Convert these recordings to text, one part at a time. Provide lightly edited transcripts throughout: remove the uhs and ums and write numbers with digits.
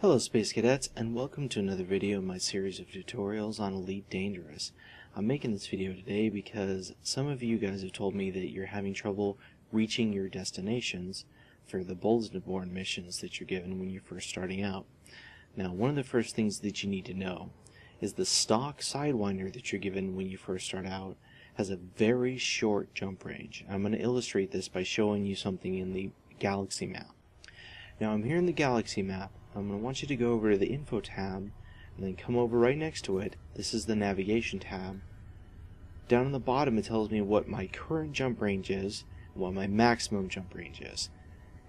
Hello Space Cadets, and welcome to another video in my series of tutorials on Elite Dangerous. I'm making this video today because some of you guys have told me that you're having trouble reaching your destinations for the bulletin board missions that you're given when you're first starting out. Now, one of the first things that you need to know is the stock Sidewinder that you're given when you first start out has a very short jump range. I'm going to illustrate this by showing you something in the galaxy map. Now, I'm here in the galaxy map. I'm going to want you to go over to the Info tab and then come over right next to it. This is the Navigation tab. Down on the bottom it tells me what my current jump range is and what my maximum jump range is.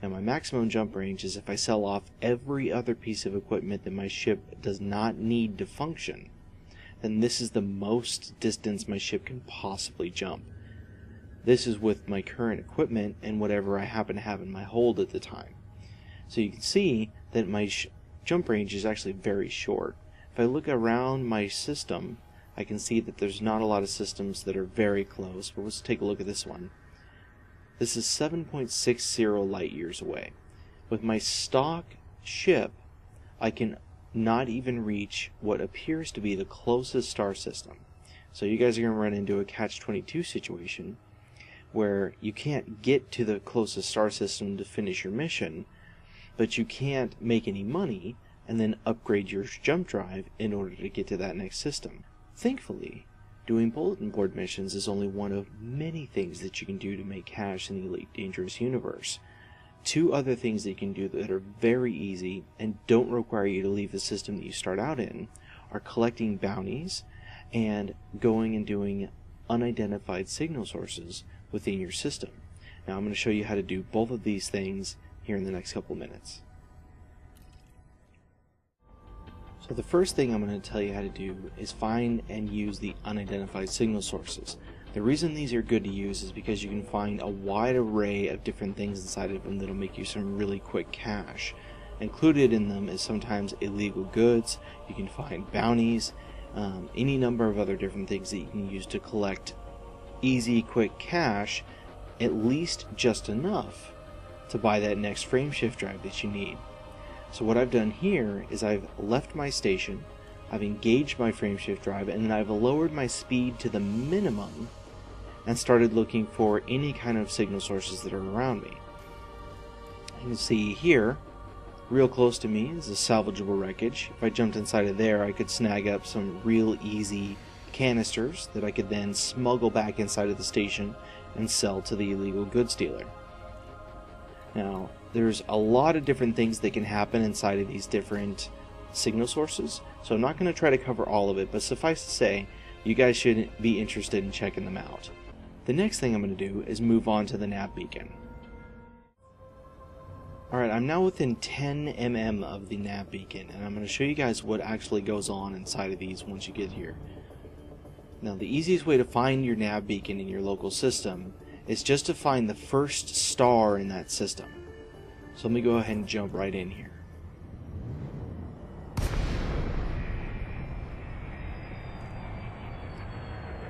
Now my maximum jump range is if I sell off every other piece of equipment that my ship does not need to function. Then this is the most distance my ship can possibly jump. This is with my current equipment and whatever I happen to have in my hold at the time. So you can see that my jump range is actually very short. If I look around my system, I can see that there's not a lot of systems that are very close, but let's take a look at this one. This is 7.60 light years away. With my stock ship, I can not even reach what appears to be the closest star system. So you guys are going to run into a catch-22 situation where you can't get to the closest star system to finish your mission, but you can't make any money and then upgrade your jump drive in order to get to that next system. Thankfully, doing bulletin board missions is only one of many things that you can do to make cash in the Elite Dangerous universe. Two other things that you can do that are very easy and don't require you to leave the system that you start out in are collecting bounties and going and doing unidentified signal sources within your system. Now I'm going to show you how to do both of these things here in the next couple minutes. So the first thing I'm going to tell you how to do is find and use the unidentified signal sources. The reason these are good to use is because you can find a wide array of different things inside of them that'll make you some really quick cash. Included in them is sometimes illegal goods, you can find bounties, any number of other different things that you can use to collect easy, quick cash, at least just enough to buy that next frameshift drive that you need. So what I've done here is I've left my station, I've engaged my frameshift drive, and then I've lowered my speed to the minimum and started looking for any kind of signal sources that are around me. You can see here, real close to me is a salvageable wreckage. If I jumped inside of there, I could snag up some real easy canisters that I could then smuggle back inside of the station and sell to the illegal goods dealer. Now, there's a lot of different things that can happen inside of these different signal sources, so I'm not going to try to cover all of it, but suffice to say, you guys should be interested in checking them out. The next thing I'm going to do is move on to the nav beacon. Alright, I'm now within 10 mm of the nav beacon, and I'm going to show you guys what actually goes on inside of these once you get here. Now, the easiest way to find your nav beacon in your local system is just to find the first star in that system. So let me go ahead and jump right in here.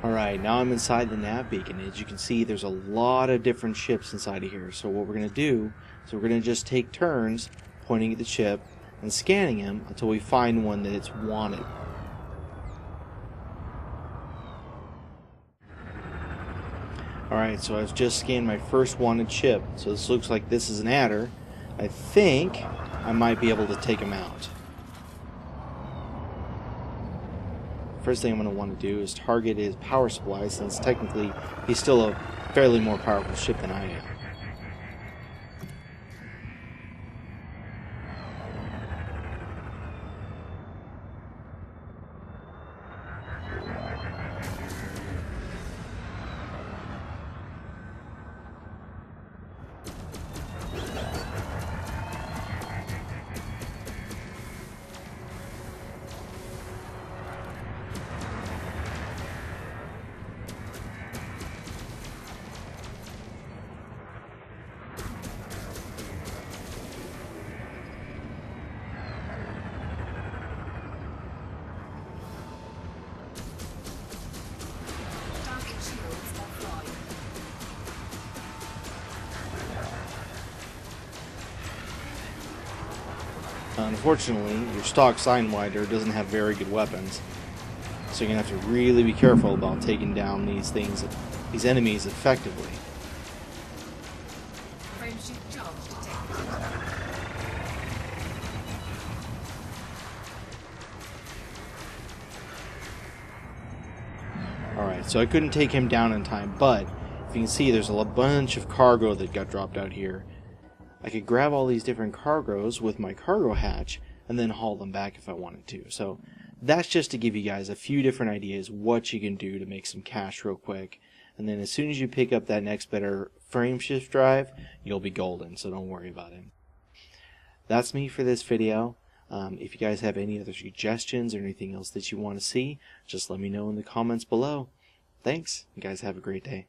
Alright, now I'm inside the nav beacon. As you can see, there's a lot of different ships inside of here. So what we're going to do is we're going to just take turns pointing at the ship and scanning them until we find one that it's wanted. Alright, so I've just scanned my first wanted ship. So this looks like this is an adder. I think I might be able to take him out. First thing I'm going to want to do is target his power supply, since technically he's still a fairly more powerful ship than I am. Unfortunately, your stock Signwinder doesn't have very good weapons, so you're going to have to really be careful about taking down these enemies effectively. Alright, so I couldn't take him down in time, but if you can see, there's a bunch of cargo that got dropped out here. I could grab all these different cargoes with my cargo hatch and then haul them back if I wanted to. So that's just to give you guys a few different ideas what you can do to make some cash real quick. And then as soon as you pick up that next better frame shift drive, you'll be golden, so don't worry about it. That's me for this video. If you guys have any other suggestions or anything else that you want to see, just let me know in the comments below. Thanks. You guys have a great day.